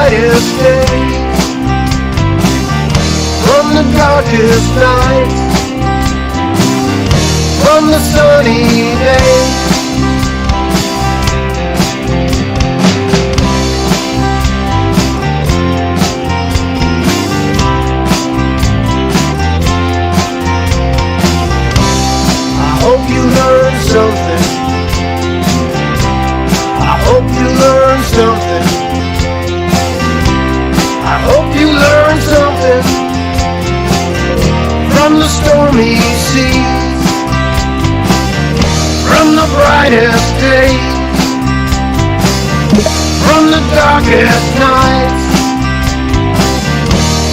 brightest days, from the darkest nights, from the sunny days. I hope you learn something. I hope you learn something. I hope you learn something from the stormy seas, from the brightest days, from the darkest nights,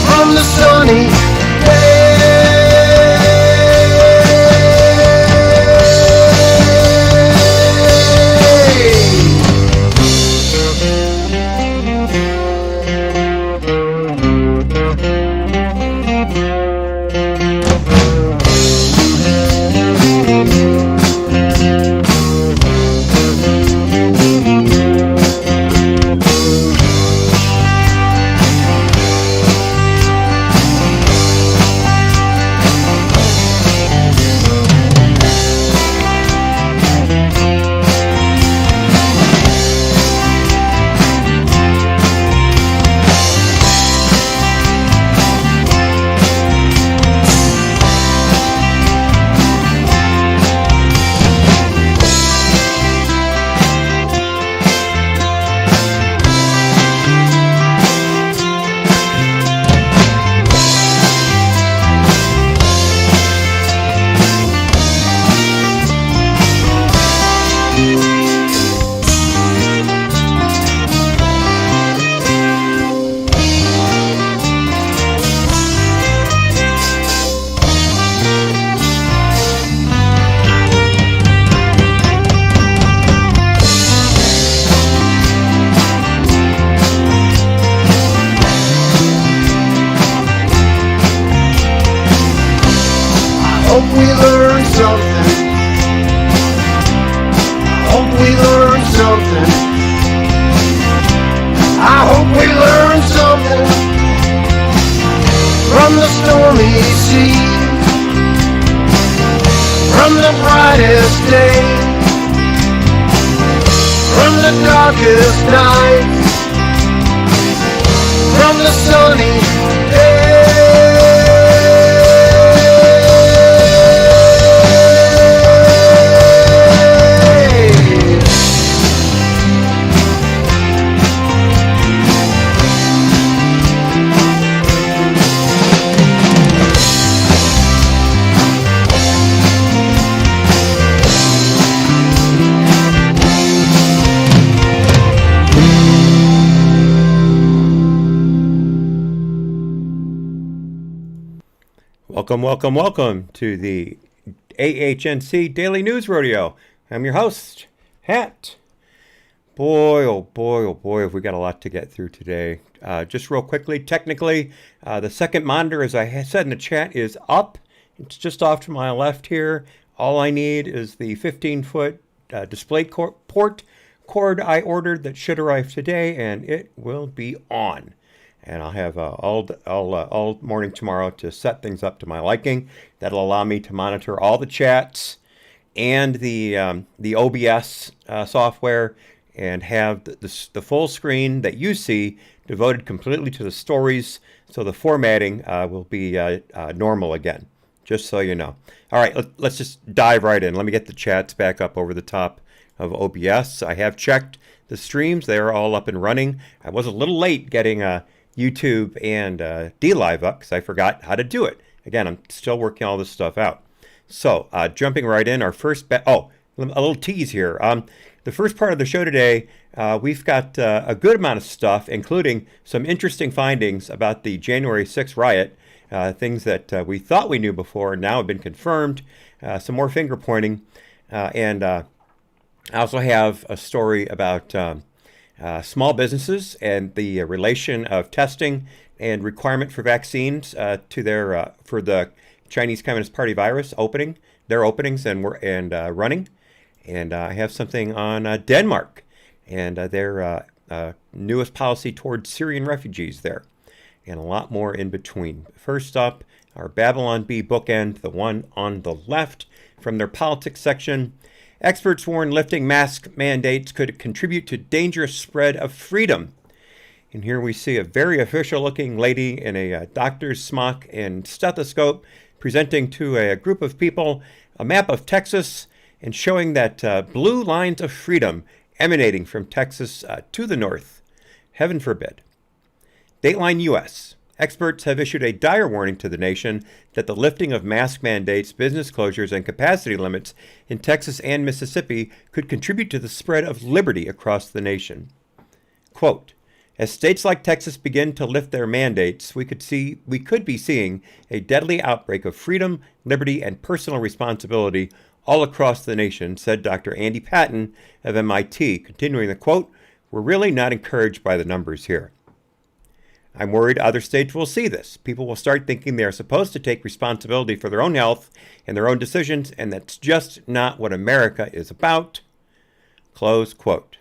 from the sunny days. Hope we learn something. Hope we learn something. I hope we learn something from the stormy sea, from the brightest day, from the darkest night, from the sunny day. Welcome to the AHNC Daily News Rodeo. I'm your host, Hat. Boy, oh boy, have we got a lot to get through today. Just real quickly, technically, the second monitor, as I said in the chat, is up. It's just off to my left here. All I need is the 15-foot display port cord I ordered that should arrive today, and it will be on. And I'll have all morning tomorrow to set things up to my liking. That'll allow me to monitor all the chats and the OBS software, and have the full screen that you see devoted completely to the stories. So the formatting will be normal again, just so you know. All right, let's just dive right in. Let me get the chats back up over the top of OBS. I have checked the streams. They're all up and running. I was a little late getting YouTube and DLive up because I forgot how to do it. Again, I'm still working all this stuff out. So jumping right in, our first a little tease here. The first part of the show today, we've got a good amount of stuff, including some interesting findings about the January 6th riot, things that we thought we knew before and now have been confirmed, some more finger pointing, and I also have a story about small businesses and the relation of testing and requirement for vaccines to their for the Chinese Communist Party virus their openings and running. And I have something on Denmark and their newest policy towards Syrian refugees there, and a lot more in between. First up, our Babylon Bee bookend, the one on the left from their politics section. Experts warn lifting mask mandates could contribute to dangerous spread of freedom. And here we see a very official-looking lady in a doctor's smock and stethoscope presenting to a group of people a map of Texas and showing that blue lines of freedom emanating from Texas to the north. Heaven forbid. Dateline U.S. Experts have issued a dire warning to the nation that the lifting of mask mandates, business closures, and capacity limits in Texas and Mississippi could contribute to the spread of liberty across the nation. Quote, as states like Texas begin to lift their mandates, we could be seeing a deadly outbreak of freedom, liberty, and personal responsibility all across the nation, said Dr. Andy Patton of MIT, continuing the quote, we're really not encouraged by the numbers here. I'm worried other states will see this. People will start thinking they are supposed to take responsibility for their own health and their own decisions, and that's just not what America is about. Close quote.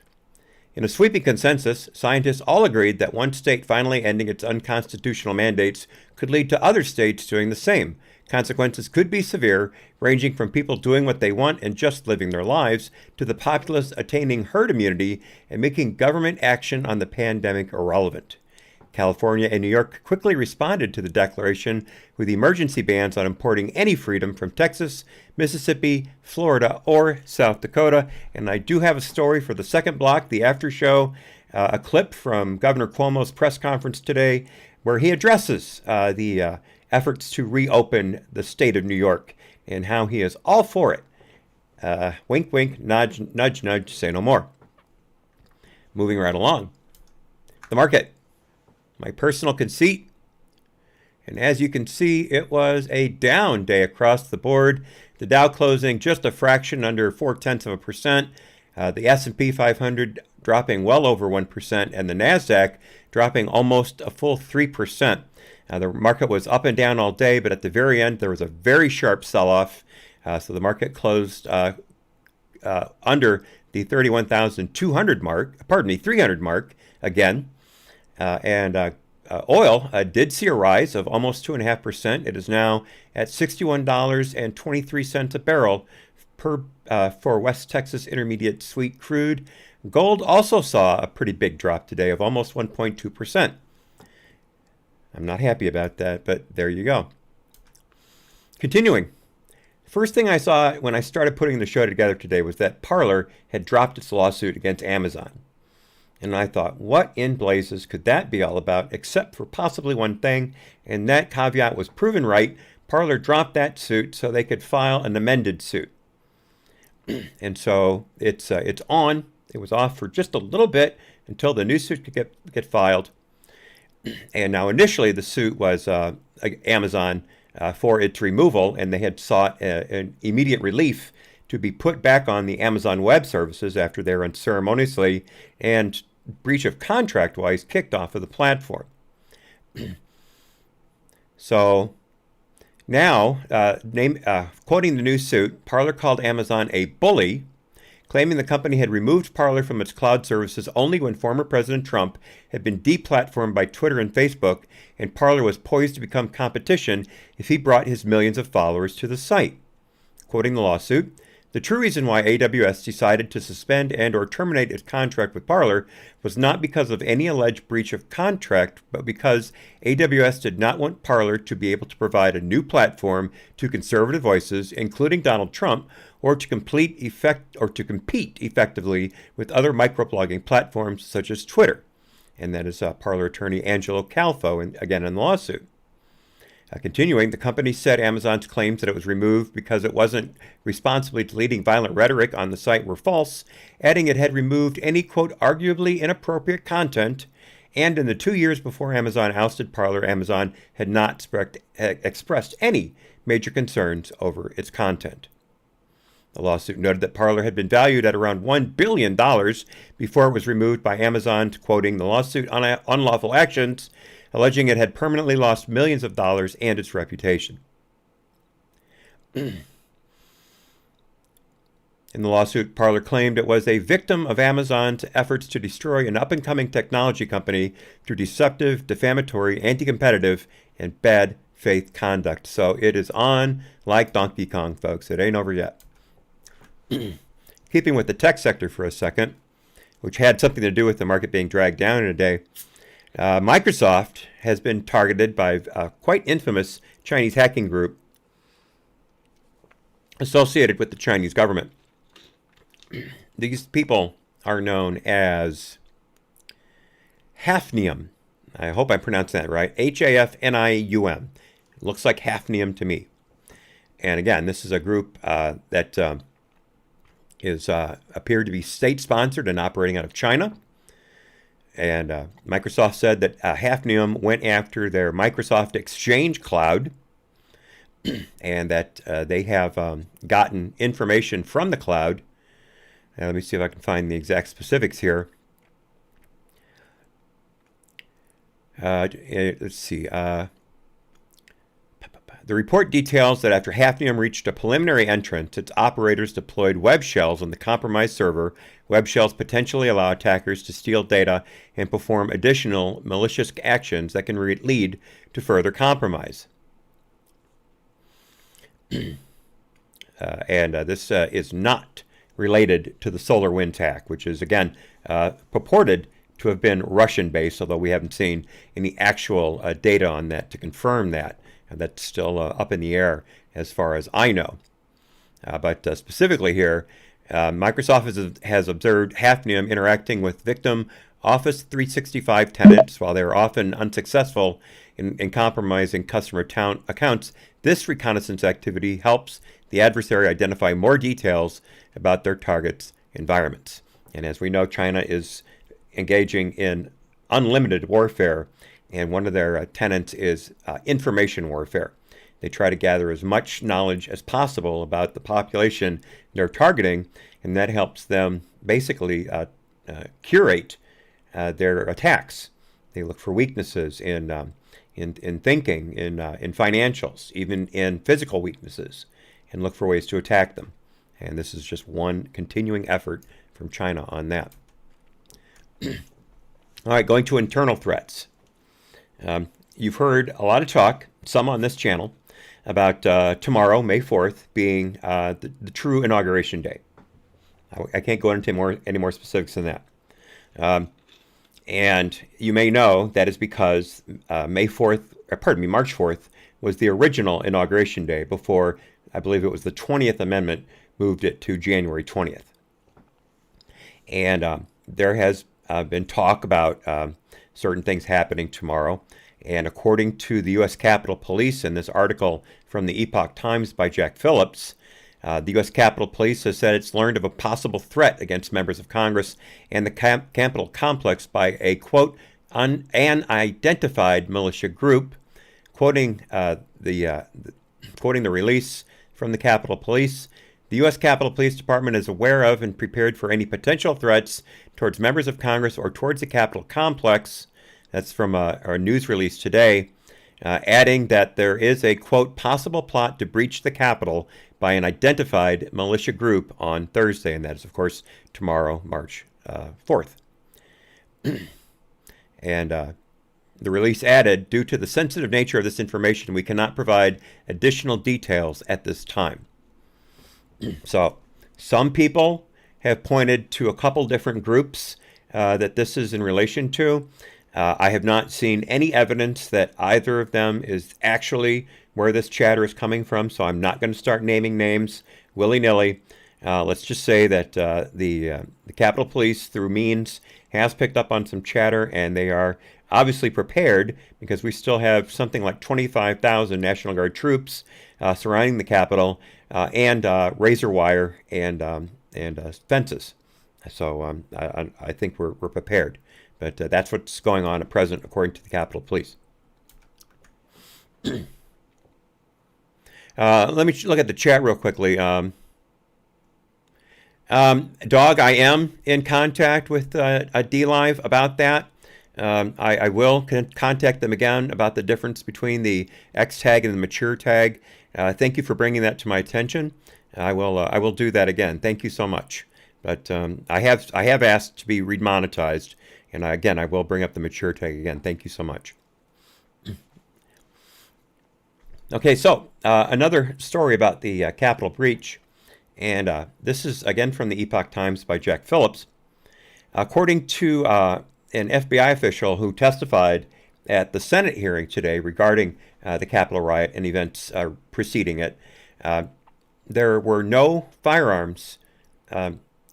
In a sweeping consensus, scientists all agreed that one state finally ending its unconstitutional mandates could lead to other states doing the same. Consequences could be severe, ranging from people doing what they want and just living their lives, to the populace attaining herd immunity and making government action on the pandemic irrelevant. California and New York quickly responded to the declaration with emergency bans on importing any freedom from Texas, Mississippi, Florida, or South Dakota. And I do have a story for the second block, the after show, a clip from Governor Cuomo's press conference today where he addresses the efforts to reopen the state of New York and how he is all for it. Wink, wink, nudge, nudge, nudge, say no more. Moving right along. The market. My personal conceit, and as you can see, it was a down day across the board. The Dow closing just a fraction under 0.4%. The S&P 500 dropping well over 1%, and the Nasdaq dropping almost a full 3%. The market was up and down all day, but at the very end there was a very sharp sell-off. So the market closed under the 31,200 mark. 300 mark again. Oil did see a rise of almost 2.5%. It is now at $61.23 a barrel for West Texas Intermediate Sweet Crude. Gold also saw a pretty big drop today of almost 1.2%. I'm not happy about that, but there you go. Continuing. First thing I saw when I started putting the show together today was that Parler had dropped its lawsuit against Amazon. And I thought, what in blazes could that be all about, except for possibly one thing? And that caveat was proven right. Parler dropped that suit so they could file an amended suit. And so it's on. It was off for just a little bit until the new suit could get filed. And now initially the suit was Amazon for its removal, and they had sought an immediate relief to be put back on the Amazon Web Services after they were unceremoniously and breach of contract-wise kicked off of the platform. So now, quoting the new suit, Parler called Amazon a bully, claiming the company had removed Parler from its cloud services only when former President Trump had been deplatformed by Twitter and Facebook, and Parler was poised to become competition if he brought his millions of followers to the site. Quoting the lawsuit, the true reason why AWS decided to suspend and or terminate its contract with Parler was not because of any alleged breach of contract, but because AWS did not want Parler to be able to provide a new platform to conservative voices, including Donald Trump, or to compete effectively with other microblogging platforms such as Twitter. And that is Parler attorney Angelo Calfo, again in the lawsuit. Continuing, the company said Amazon's claims that it was removed because it wasn't responsibly deleting violent rhetoric on the site were false, adding it had removed any, quote, arguably inappropriate content, and in the 2 years before Amazon ousted Parler, Amazon had not expressed any major concerns over its content. The lawsuit noted that Parler had been valued at around $1 billion before it was removed by Amazon, quoting the lawsuit on unlawful actions, alleging it had permanently lost millions of dollars and its reputation. In the lawsuit, Parler claimed it was a victim of Amazon's efforts to destroy an up-and-coming technology company through deceptive, defamatory, anti-competitive, and bad faith conduct. So it is on like Donkey Kong, folks. It ain't over yet. Keeping with the tech sector for a second, which had something to do with the market being dragged down in a day, Microsoft has been targeted by a quite infamous Chinese hacking group associated with the Chinese government. These people are known as Hafnium. I hope I'm pronouncing that right. Hafnium. Looks like Hafnium to me. And again, this is a group that is appeared to be state-sponsored and operating out of China. And Microsoft said that Hafnium went after their Microsoft Exchange Cloud and that they have gotten information from the cloud. Let me see if I can find the exact specifics here. Let's see. The report details that after Hafnium reached a preliminary entrance, its operators deployed web shells on the compromised server. Web shells potentially allow attackers to steal data and perform additional malicious actions that can lead to further compromise. This is not related to the SolarWinds hack, which is, again, purported to have been Russian-based, although we haven't seen any actual data on that to confirm that. That's still up in the air as far as I know. But specifically here, Microsoft has observed Hafnium interacting with victim Office 365 tenants. While they are often unsuccessful in compromising customer accounts, this reconnaissance activity helps the adversary identify more details about their target's environments. And as we know, China is engaging in unlimited warfare, and one of their tenets is information warfare. They try to gather as much knowledge as possible about the population they're targeting, and that helps them basically curate their attacks. They look for weaknesses in thinking, in financials, even in physical weaknesses, and look for ways to attack them. And this is just one continuing effort from China on that. All right, going to internal threats. You've heard a lot of talk, some on this channel, about tomorrow, May 4th, being the true inauguration day. I can't go into any more specifics than that. And you may know that is because March 4th was the original inauguration day before, I believe it was the 20th Amendment moved it to January 20th. And there has been talk about certain things happening tomorrow. And according to the U.S. Capitol Police in this article from the Epoch Times by Jack Phillips, the U.S. Capitol Police has said it's learned of a possible threat against members of Congress and the Capitol complex by a, quote, unidentified militia group. Quoting the release from the Capitol Police, the U.S. Capitol Police Department is aware of and prepared for any potential threats towards members of Congress or towards the Capitol complex. That's from our news release today, adding that there is a, quote, possible plot to breach the Capitol by an identified militia group on Thursday, and that is, of course, tomorrow, March 4th. And the release added, due to the sensitive nature of this information, we cannot provide additional details at this time. So some people have pointed to a couple different groups that this is in relation to. I have not seen any evidence that either of them is actually where this chatter is coming from, so I'm not going to start naming names willy-nilly. Let's just say that the Capitol Police, through means, has picked up on some chatter, and they are obviously prepared because we still have something like 25,000 National Guard troops surrounding the Capitol and razor wire and fences. So I think we're prepared. But that's what's going on at present, according to the Capitol Police. Let me look at the chat real quickly. Dog, I am in contact with DLive about that. I will contact them again about the difference between the X tag and the mature tag. Thank you for bringing that to my attention. I will do that again. Thank you so much. But I have asked to be remonetized, and again, I will bring up the mature tag again. Thank you so much. Okay, so another story about the Capitol breach, and this is again from the Epoch Times by Jack Phillips. According to an FBI official who testified at the Senate hearing today regarding the Capitol riot and events preceding it, there were no firearms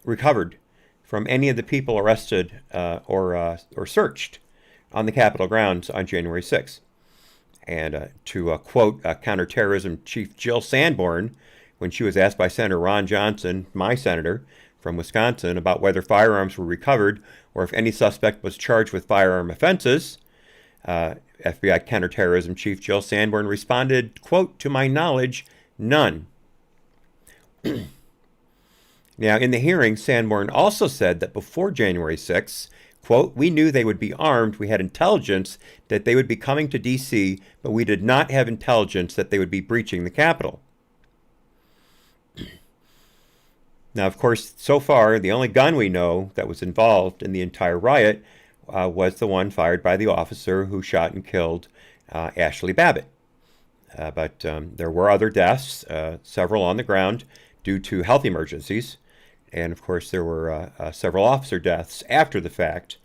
recovered from any of the people arrested or searched on the Capitol grounds on January 6th. And to quote counterterrorism chief Jill Sanborn, when she was asked by Senator Ron Johnson, my senator from Wisconsin, about whether firearms were recovered or if any suspect was charged with firearm offenses, FBI counterterrorism chief Jill Sanborn responded, quote, "To my knowledge, none." Now, in the hearing, Sanborn also said that before January 6th, quote, "We knew they would be armed. We had intelligence that they would be coming to D.C., but we did not have intelligence that they would be breaching the Capitol." Now, of course, so far, the only gun we know that was involved in the entire riot was the one fired by the officer who shot and killed Ashley Babbitt. But there were other deaths, several on the ground due to health emergencies. And of course, there were several officer deaths after the fact,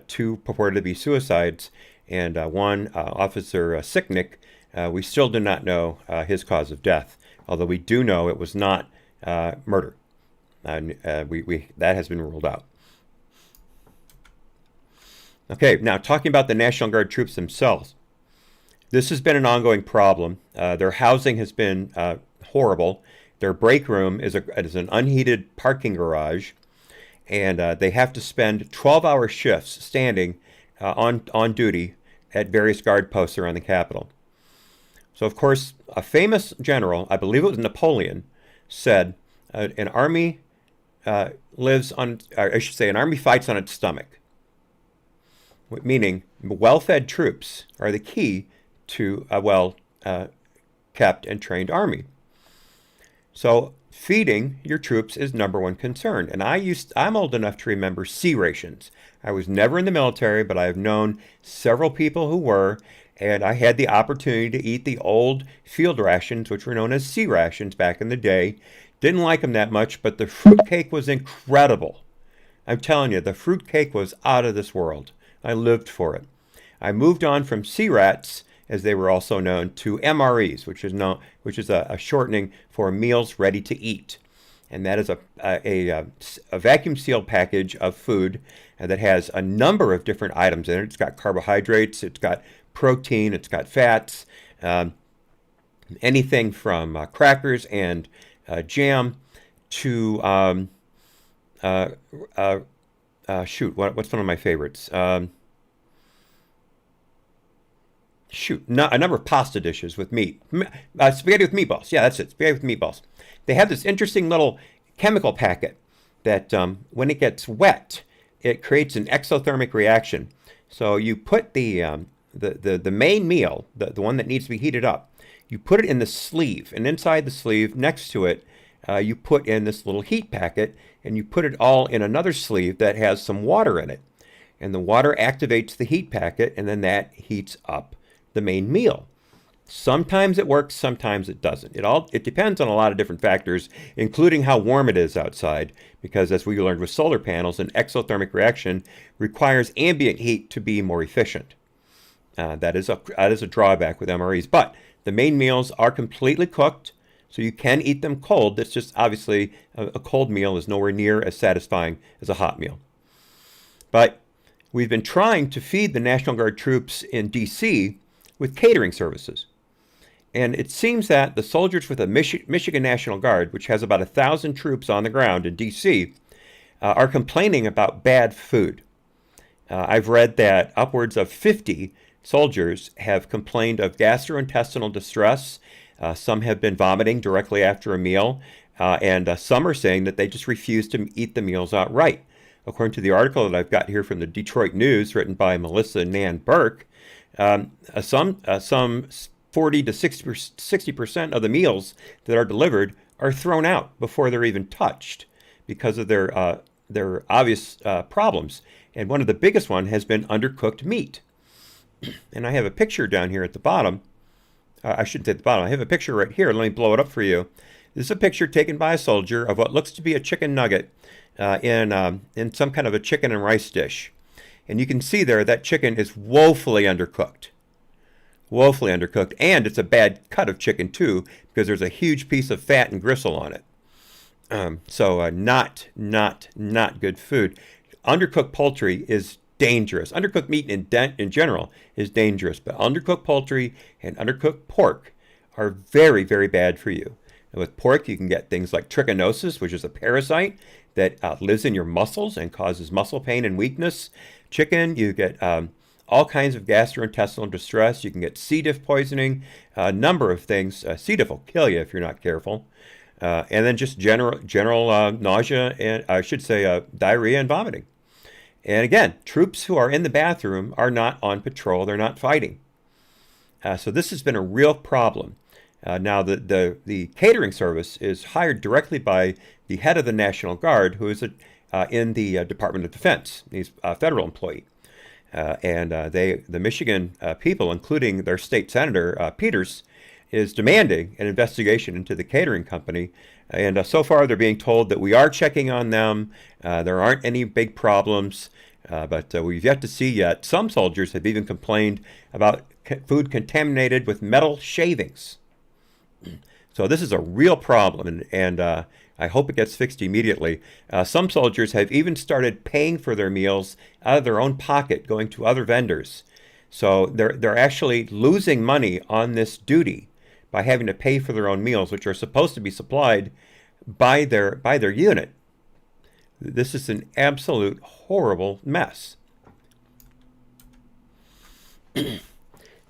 two purported to be suicides, and one officer Sicknick. We still do not know his cause of death, although we do know it was not murder. That has been ruled out. Okay, now talking about the National Guard troops themselves. This has been an ongoing problem. Their housing has been horrible. Their break room is an unheated parking garage, and they have to spend 12-hour shifts standing on duty at various guard posts around the Capitol. So, of course, a famous general, I believe it was Napoleon, said an army lives on, or I should say, an army fights on its stomach. Meaning, well-fed troops are the key to a well-kept and trained army. So feeding your troops is number one concern. And I'm old enough to remember C rations. I was never in the military, but I have known several people who were, and I had the opportunity to eat the old field rations, which were known as C rations back in the day. Didn't like them that much, but the fruitcake was incredible. I'm telling you, the fruitcake was out of this world. I lived for it. I moved on from C-rats, as they were also known, to MREs, which is a shortening for meals ready to eat, and that is a vacuum sealed package of food that has a number of different items in it. It's got carbohydrates, it's got protein, it's got fats, anything from crackers and jam to what's one of my favorites? A number of pasta dishes with meat. Spaghetti with meatballs. Yeah, that's it. Spaghetti with meatballs. They have this interesting little chemical packet that when it gets wet, it creates an exothermic reaction. So you put the main meal, the one that needs to be heated up, you put it in the sleeve, and inside the sleeve, next to it, you put in this little heat packet, and you put it all in another sleeve that has some water in it. And the water activates the heat packet, and then that heats up the main meal. Sometimes it works, sometimes it doesn't. It depends on a lot of different factors, including how warm it is outside, because as we learned with solar panels, an exothermic reaction requires ambient heat to be more efficient. That is a drawback with MREs, but the main meals are completely cooked, so you can eat them cold. It's just obviously a cold meal is nowhere near as satisfying as a hot meal. But we've been trying to feed the National Guard troops in D.C. with catering services. And it seems that the soldiers with the Michigan National Guard, which has about 1,000 troops on the ground in D.C., are complaining about bad food. I've read that upwards of 50 soldiers have complained of gastrointestinal distress. Some have been vomiting directly after a meal, and some are saying that they just refuse to eat the meals outright. According to the article that I've got here from the Detroit News, written by Melissa Nan Burke, some 40 to 60% of the meals that are delivered are thrown out before they're even touched because of their obvious problems. And one of the biggest one has been undercooked meat. And I have a picture down here at the bottom. I shouldn't say at the bottom. I have a picture right here. Let me blow it up for you. This is a picture taken by a soldier of what looks to be a chicken nugget in some kind of a chicken and rice dish. And you can see there that chicken is woefully undercooked. Woefully undercooked. And it's a bad cut of chicken, too, because there's a huge piece of fat and gristle on it. So not good food. Undercooked poultry is dangerous. Undercooked meat in general is dangerous, but undercooked poultry and undercooked pork are very, very bad for you. And with pork, you can get things like trichinosis, which is a parasite that lives in your muscles and causes muscle pain and weakness. Chicken, you get all kinds of gastrointestinal distress. You can get C. diff poisoning, a number of things. C. diff will kill you if you're not careful. And then just general nausea and I should say diarrhea and vomiting. And again, troops who are in the bathroom are not on patrol. They're not fighting. So this has been a real problem. Now, the catering service is hired directly by the head of the National Guard, who is in the Department of Defense. He's a federal employee. And the Michigan people, including their state senator, Peters, is demanding an investigation into the catering company. And so far, they're being told that we are checking on them. There aren't any big problems, but we've yet to see yet. Some soldiers have even complained about food contaminated with metal shavings. So this is a real problem, and I hope it gets fixed immediately. Some soldiers have even started paying for their meals out of their own pocket, going to other vendors. So they're actually losing money on this duty by having to pay for their own meals, which are supposed to be supplied by their unit. This is an absolute horrible mess.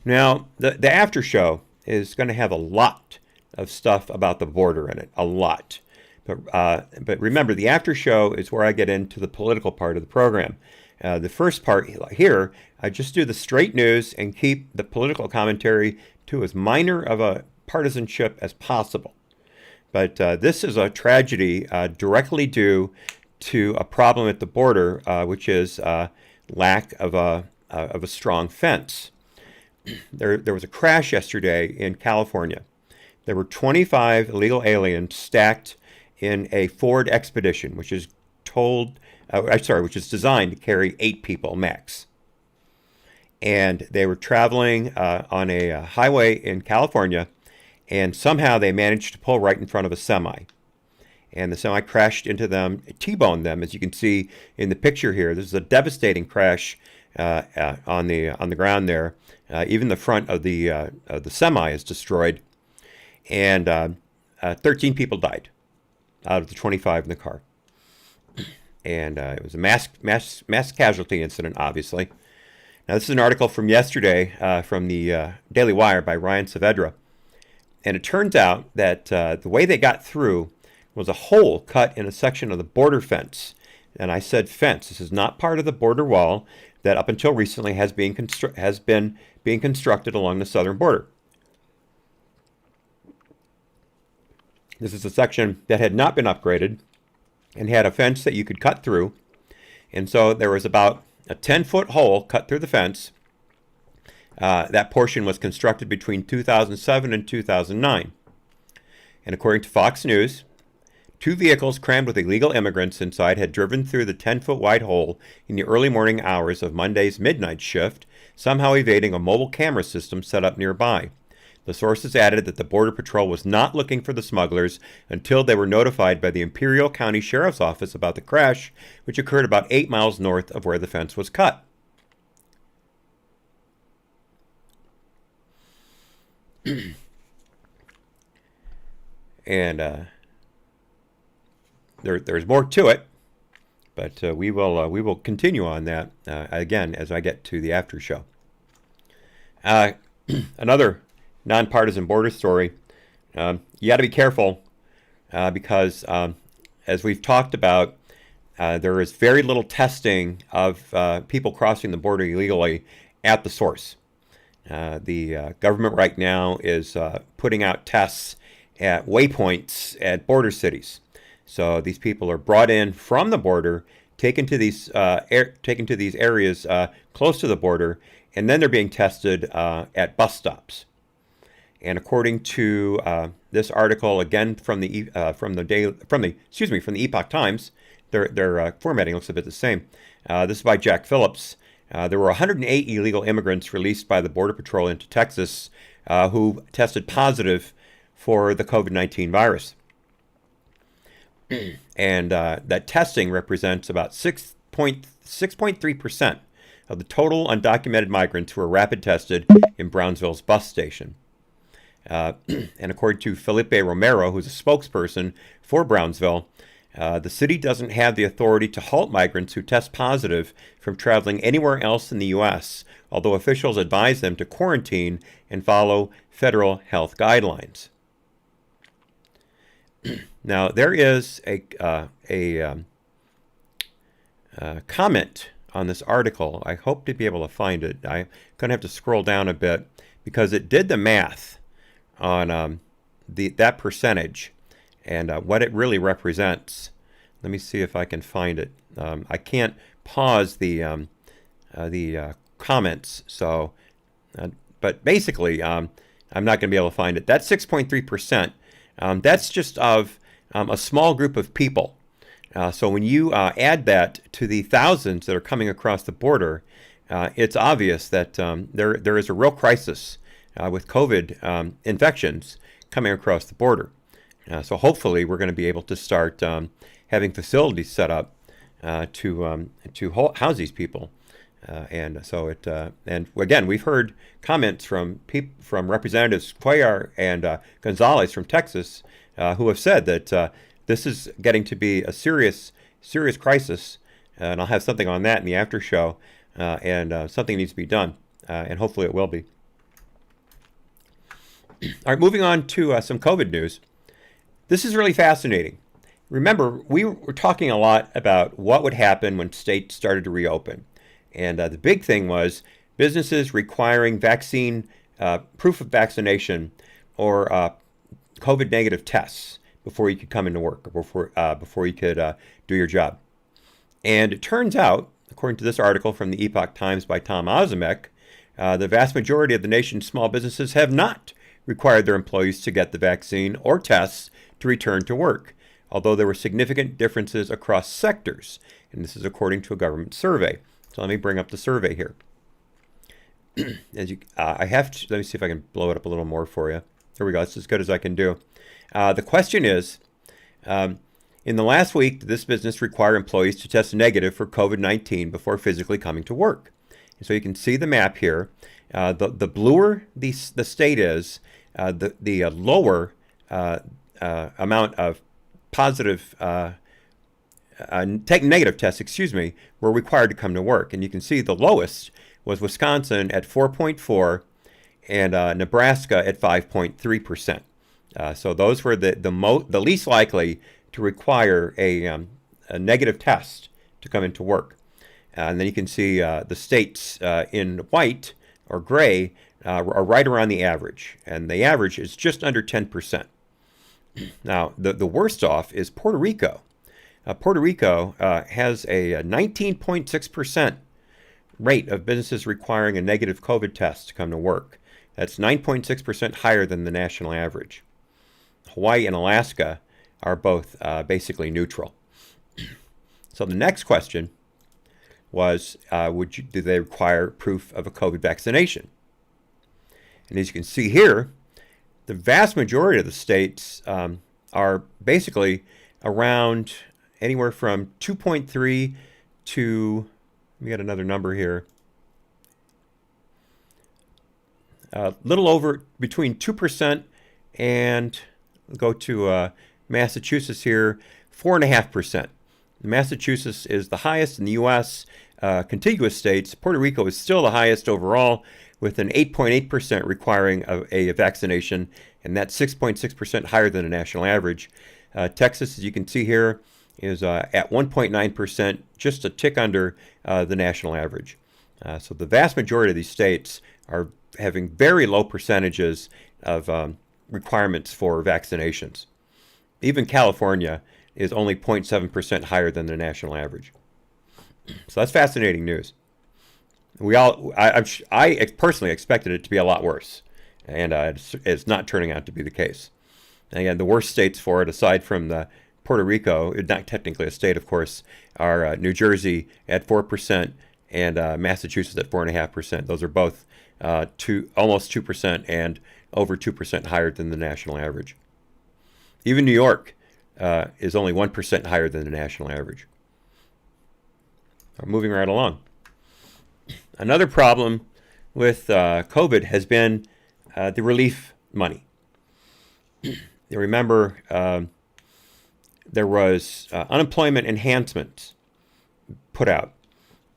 Now, the after show is going to have a lot of stuff about the border in it, a lot. But remember, the after show is where I get into the political part of the program. The first part here, I just do the straight news and keep the political commentary to as minor of a partisanship as possible. But this is a tragedy directly due to a problem at the border, which is lack of a strong fence. There was a crash yesterday in California. There were 25 illegal aliens stacked in a Ford Expedition, which is designed to carry 8 people max. And they were traveling on a highway in California, and somehow they managed to pull right in front of a semi. And the semi crashed into them, T-boned them, as you can see in the picture here. This is a devastating crash on the ground there. Even the front of the semi is destroyed, and 13 people died out of the 25 in the car. And it was a mass casualty incident, obviously. Now, this is an article from yesterday from the Daily Wire by Ryan Saavedra. And it turns out that the way they got through was a hole cut in a section of the border fence. And I said fence. This is not part of the border wall that up until recently has been being constructed along the southern border. This is a section that had not been upgraded and had a fence that you could cut through. And so there was about a 10-foot hole cut through the fence. That portion was constructed between 2007 and 2009. And according to Fox News, 2 vehicles crammed with illegal immigrants inside had driven through the 10-foot wide hole in the early morning hours of Monday's midnight shift, somehow evading a mobile camera system set up nearby. The sources added that the Border Patrol was not looking for the smugglers until they were notified by the Imperial County Sheriff's Office about the crash, which occurred about 8 miles north of where the fence was cut. And there's more to it, but we will continue on that again as I get to the after show. Another nonpartisan border story. You got to be careful because, as we've talked about, there is very little testing of people crossing the border illegally at the source. The government right now is putting out tests at waypoints at border cities. So these people are brought in from the border, taken to these areas close to the border, and then they're being tested at bus stops. And according to this article, again from the Epoch Times, their formatting looks a bit the same. This is by Jack Phillips. There were 108 illegal immigrants released by the Border Patrol into Texas who tested positive for the COVID-19 virus. And that testing represents about 6.3% of the total undocumented migrants who were rapid tested in Brownsville's bus station. And according to Felipe Romero, who's a spokesperson for Brownsville, the city doesn't have the authority to halt migrants who test positive from traveling anywhere else in the U.S., although officials advise them to quarantine and follow federal health guidelines. Now, there is a comment on this article. I hope to be able to find it. I'm going to have to scroll down a bit because it did the math on that percentage and what it really represents. Let me see if I can find it. I can't pause the comments, so but basically, I'm not going to be able to find it. That's 6.3%. That's just of a small group of people. So when you add that to the thousands that are coming across the border, it's obvious that there is a real crisis with COVID infections coming across the border. So hopefully we're going to be able to start having facilities set up to house these people. And again, we've heard comments from Representatives Cuellar and Gonzalez from Texas who have said that this is getting to be a serious crisis, and I'll have something on that in the after show, and something needs to be done, and hopefully it will be. All right, moving on to some COVID news. This is really fascinating. Remember, we were talking a lot about what would happen when states started to reopen. And the big thing was businesses requiring vaccine, proof of vaccination or COVID negative tests before you could come into work or before you could do your job. And it turns out, according to this article from the Epoch Times by Tom Ozimek, the vast majority of the nation's small businesses have not required their employees to get the vaccine or tests to return to work, although there were significant differences across sectors. And this is according to a government survey. So let me bring up the survey here. Let me see if I can blow it up a little more for you. There we go. That's as good as I can do. The question is, in the last week, did this business require employees to test negative for COVID-19 before physically coming to work? And so you can see the map here. The bluer the state is, the lower amount of positive negative tests, were required to come to work. And you can see the lowest was Wisconsin at 4.4 and Nebraska at 5.3%. So those were the least likely to require a negative test to come into work. And then you can see the states in white or gray are right around the average. And the average is just under 10%. Now, the worst off is Puerto Rico. Puerto Rico has a 19.6% rate of businesses requiring a negative COVID test to come to work. That's 9.6% higher than the national average. Hawaii and Alaska are both basically neutral. So the next question was, do they require proof of a COVID vaccination? And as you can see here, the vast majority of the states are basically around anywhere from 2.3 to, let me get another number here, a little over between 2% and go to Massachusetts here, 4.5%. Massachusetts is the highest in the U.S. Contiguous states. Puerto Rico is still the highest overall, with an 8.8% requiring a vaccination, and that's 6.6% higher than the national average. Texas, as you can see here, is at 1.9%, just a tick under the national average. So the vast majority of these states are having very low percentages of requirements for vaccinations. Even California is only 0.7% higher than the national average. So that's fascinating news. I personally expected it to be a lot worse, and it's not turning out to be the case. And again, the worst states for it, aside from the Puerto Rico, not technically a state, of course, are New Jersey at 4% and Massachusetts at 4.5%. Those are both almost 2% and over 2% higher than the national average. Even New York is only 1% higher than the national average. Moving right along. Another problem with COVID has been the relief money. You remember there was unemployment enhancements put out,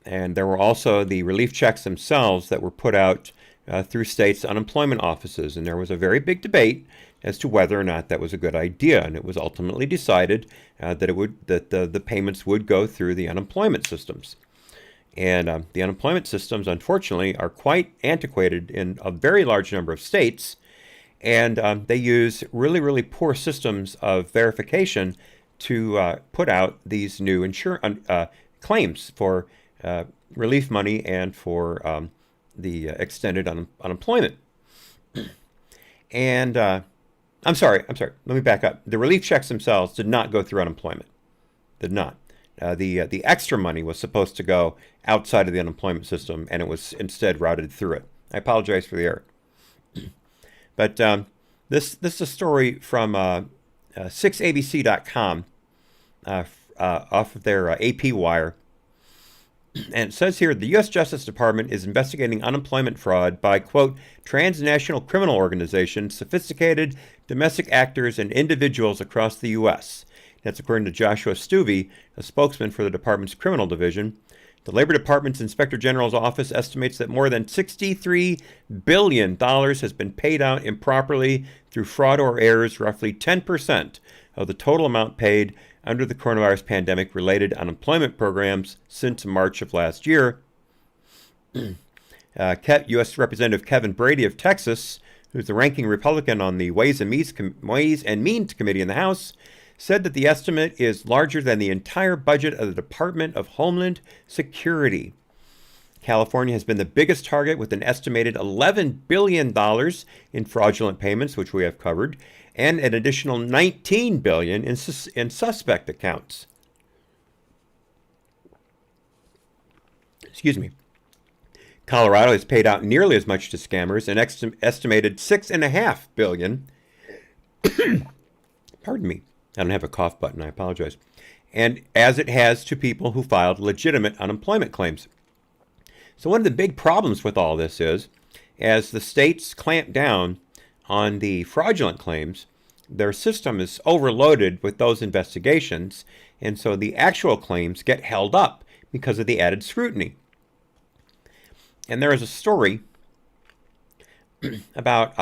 and there were also the relief checks themselves that were put out through states' unemployment offices, and there was a very big debate as to whether or not that was a good idea, and it was ultimately decided that the payments would go through the unemployment systems. And the unemployment systems, unfortunately, are quite antiquated in a very large number of states, and they use really, really poor systems of verification to put out these new claims for relief money and for the extended unemployment. And I'm sorry. Let me back up. The relief checks themselves did not go through unemployment. Did not. The extra money was supposed to go outside of the unemployment system, and it was instead routed through it. I apologize for the error. But this is a story from 6abc.com off of their AP wire. And it says here, the U.S. Justice Department is investigating unemployment fraud by, quote, transnational criminal organizations, sophisticated domestic actors, and individuals across the U.S. That's according to Joshua Stuvey, a spokesman for the department's criminal division. The Labor Department's Inspector General's office estimates that more than $63 billion has been paid out improperly through fraud or errors, roughly 10% of the total amount paid under the coronavirus pandemic-related unemployment programs since March of last year. U.S. Representative Kevin Brady of Texas, who's the ranking Republican on the Ways and Means Committee in the House, said that the estimate is larger than the entire budget of the Department of Homeland Security. California has been the biggest target with an estimated $11 billion in fraudulent payments, which we have covered, and an additional $19 billion in suspect accounts. Excuse me. Colorado has paid out nearly as much to scammers, an estimated $6.5 billion. Pardon me. I don't have a cough button. I apologize. And as it has to people who filed legitimate unemployment claims. So one of the big problems with all this is, as the states clamp down on the fraudulent claims, their system is overloaded with those investigations, and so the actual claims get held up because of the added scrutiny. And there is a story about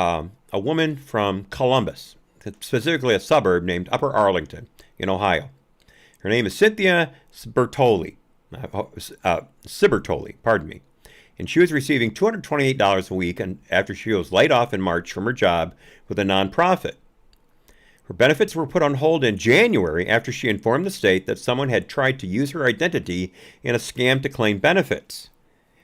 a woman from Columbus, specifically a suburb named Upper Arlington in Ohio. Her name is Cynthia Sibertoli, pardon me. And she was receiving $228 a week after she was laid off in March from her job with a nonprofit. Her benefits were put on hold in January after she informed the state that someone had tried to use her identity in a scam to claim benefits.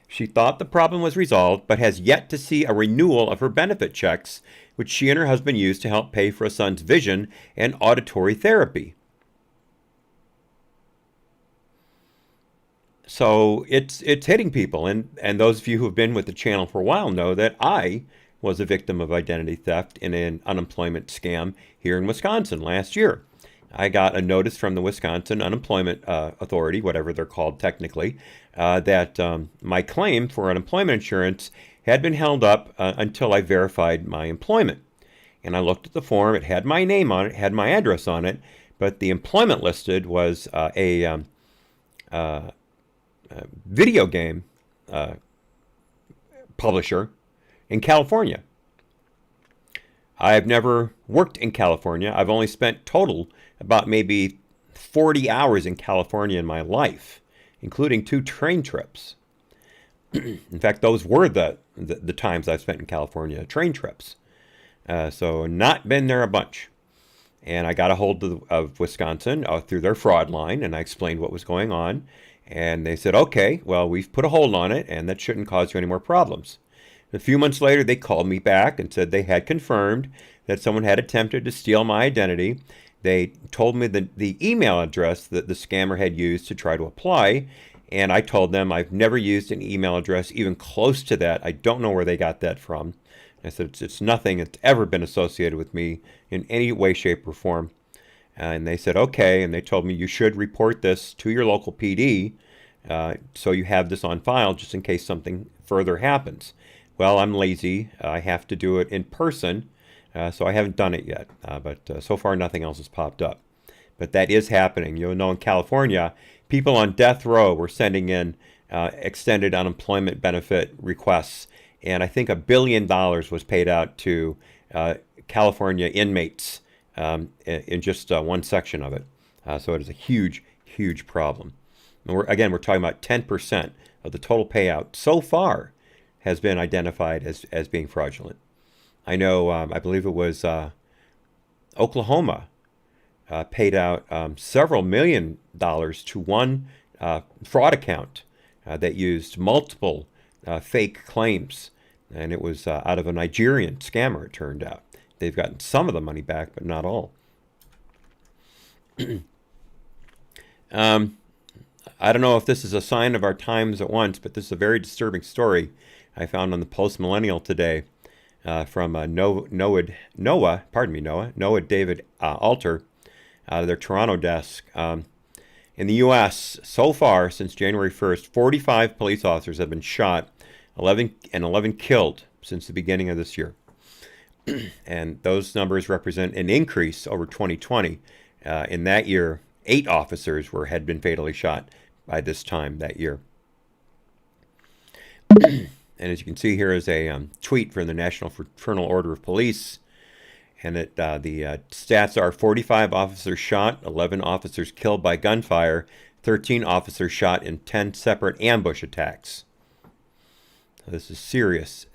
She thought the problem was resolved, but has yet to see a renewal of her benefit checks, which she and her husband used to help pay for a son's vision and auditory therapy. So it's hitting people, and those of you who have been with the channel for a while know that I was a victim of identity theft in an unemployment scam here in Wisconsin last year. I got a notice from the Wisconsin Unemployment Authority, whatever they're called technically, that my claim for unemployment insurance had been held up until I verified my employment. And I looked at the form. It had my name on it, had my address on it, but the employment listed was a video game publisher in California. I've never worked in California. I've only spent total about maybe 40 hours in California in my life, including 2 train trips. In fact, those were the times I've spent in California, train trips. So not been there a bunch. And I got a hold of Wisconsin through their fraud line, and I explained what was going on. And they said, okay, well, we've put a hold on it, and that shouldn't cause you any more problems. A few months later, they called me back and said they had confirmed that someone had attempted to steal my identity. They told me the email address that the scammer had used to try to apply, and I told them I've never used an email address even close to that. I don't know where they got that from. I said it's nothing that's ever been associated with me in any way, shape, or form. And they said, okay, and they told me you should report this to your local PD so you have this on file just in case something further happens. Well, I'm lazy. I have to do it in person, so I haven't done it yet. But so far, nothing else has popped up. But that is happening. You'll know in California, people on death row were sending in extended unemployment benefit requests. And I think $1 billion was paid out to California inmates in just one section of it. So it is a huge, huge problem. And we're talking about 10% of the total payout so far has been identified as being fraudulent. I know, I believe it was Oklahoma paid out several $1 million to one fraud account that used multiple fake claims. And it was out of a Nigerian scammer, it turned out. They've gotten some of the money back, but not all. I don't know if this is a sign of our times at once, but this is a very disturbing story I found on the Post Millennial today from Noah David Alter out of their Toronto desk. In the U.S., so far since January 1st, 45 police officers have been shot, 11 killed since the beginning of this year. And those numbers represent an increase over 2020. In that year, 8 officers had been fatally shot by this time that year. And as you can see, here is a tweet from the National Fraternal Order of Police. And the stats are 45 officers shot, 11 officers killed by gunfire, 13 officers shot in 10 separate ambush attacks. This is serious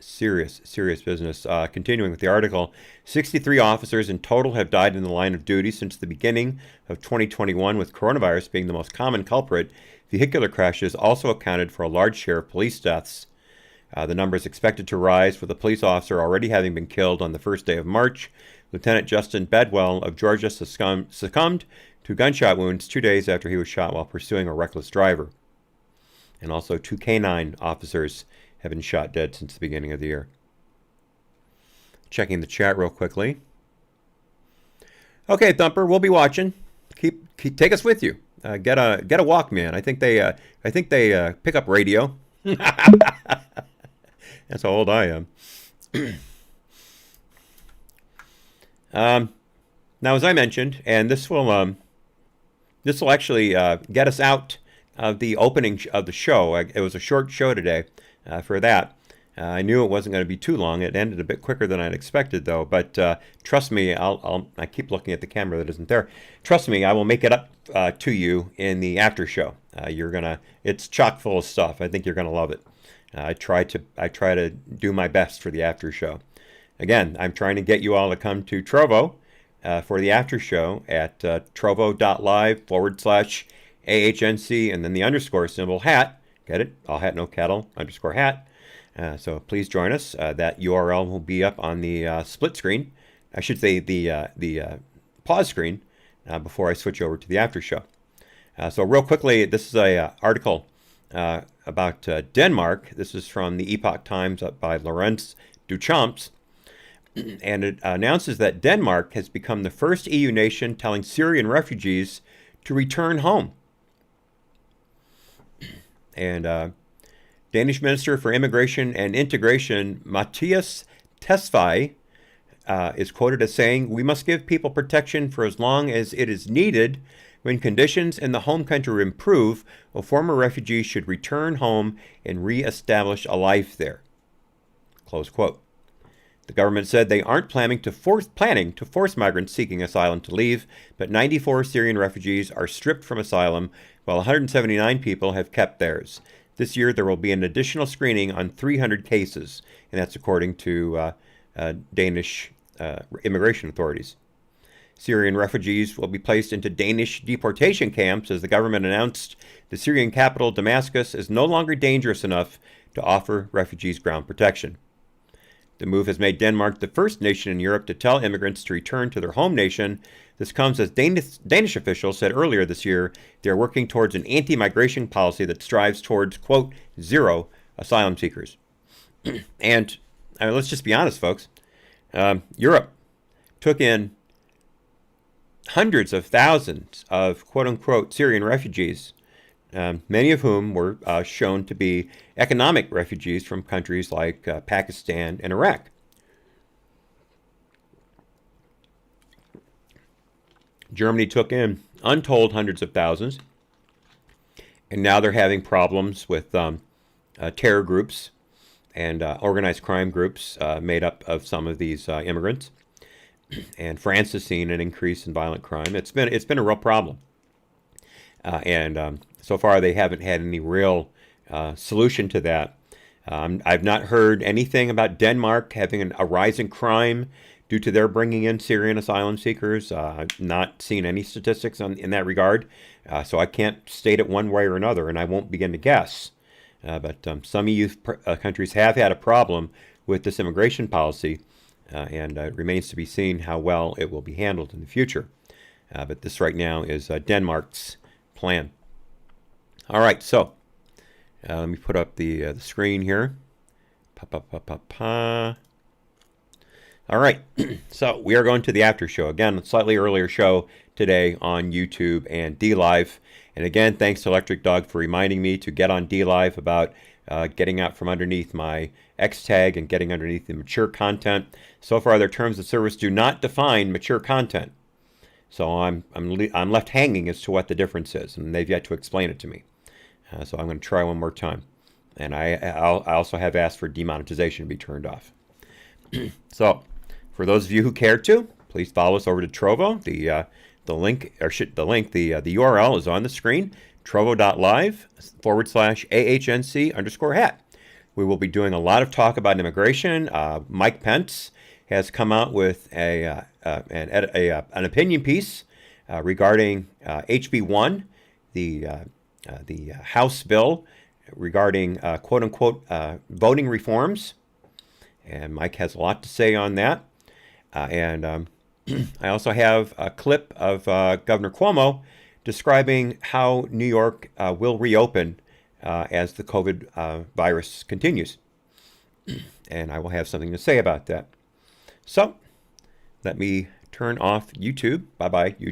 business. Continuing with the article, 63 officers in total have died in the line of duty since the beginning of 2021, with coronavirus being the most common culprit. Vehicular crashes also accounted for a large share of police deaths. The number is expected to rise, with a police officer already having been killed on the first day of March. Lieutenant Justin Bedwell of Georgia succumbed to gunshot wounds 2 days after he was shot while pursuing a reckless driver. And also 2 canine officers have been shot dead since the beginning of the year. Checking the chat real quickly. Okay, Thumper, we'll be watching. Keep take us with you. Get a Walkman. I think they pick up radio. That's how old I am. Now, as I mentioned, and this will actually get us out of the opening of the show. It was a short show today. For that, I knew it wasn't going to be too long. It ended a bit quicker than I'd expected, though. But trust me, I keep looking at the camera that isn't there. Trust me, I will make it up to you in the after show. It's chock full of stuff. I think you're gonna love it. I try to do my best for the after show. Again, I'm trying to get you all to come to Trovo for the after show at trovo.live/AHNC and then the underscore symbol hat. Get it? All hat, no cattle, underscore hat. So please join us. That URL will be up on the split screen. I should say the pause screen before I switch over to the after show. So real quickly, this is a article about Denmark. This is from the Epoch Times by Laurence Duchamps. And it announces that Denmark has become the first EU nation telling Syrian refugees to return home. And Danish Minister for Immigration and Integration, Mathias Tesfaye, is quoted as saying, "We must give people protection for as long as it is needed. When conditions in the home country improve, a former refugee should return home and re-establish a life there." Close quote. The government said they aren't planning to force migrants seeking asylum to leave, but 94 Syrian refugees are stripped from asylum, while 179 people have kept theirs. This year, there will be an additional screening on 300 cases, and that's according to Danish immigration authorities. Syrian refugees will be placed into Danish deportation camps as the government announced the Syrian capital, Damascus, is no longer dangerous enough to offer refugees ground protection. The move has made Denmark the first nation in Europe to tell immigrants to return to their home nation. This comes as Danish officials said earlier this year they are working towards an anti-migration policy that strives towards, quote, zero asylum seekers. And let's just be honest, folks. Europe took in hundreds of thousands of quote-unquote Syrian refugees, many of whom were shown to be economic refugees from countries like Pakistan and Iraq. Germany took in untold hundreds of thousands, and now they're having problems with terror groups and organized crime groups made up of some of these immigrants. And France has seen an increase in violent crime. It's been a real problem, and so far they haven't had any real solution to that. I've not heard anything about Denmark having a rise in crime due to their bringing in Syrian asylum seekers. I've not seen any statistics in that regard, so I can't state it one way or another, and I won't begin to guess. But some EU countries have had a problem with this immigration policy. And it remains to be seen how well it will be handled in the future. But this right now is Denmark's plan. All right, so let me put up the screen here. All right, so we are going to the after show. Again, a slightly earlier show today on YouTube and DLive. And again, thanks to Electric Dog for reminding me to get on DLive about getting out from underneath my X tag and getting underneath the mature content. So far, their terms of service do not define mature content. So I'm left hanging as to what the difference is, and they've yet to explain it to me. So I'm going to try one more time. And I also have asked for demonetization to be turned off. So for those of you who care to, please follow us over to Trovo. The URL is on the screen. trovo.live/AHNC_hat. We will be doing a lot of talk about immigration. Mike Pence has come out with an opinion piece regarding HB1, the House bill regarding quote-unquote voting reforms. And Mike has a lot to say on that. And I also have a clip of Governor Cuomo describing how New York will reopen as the COVID virus continues. And I will have something to say about that. So let me turn off YouTube. Bye-bye, YouTube.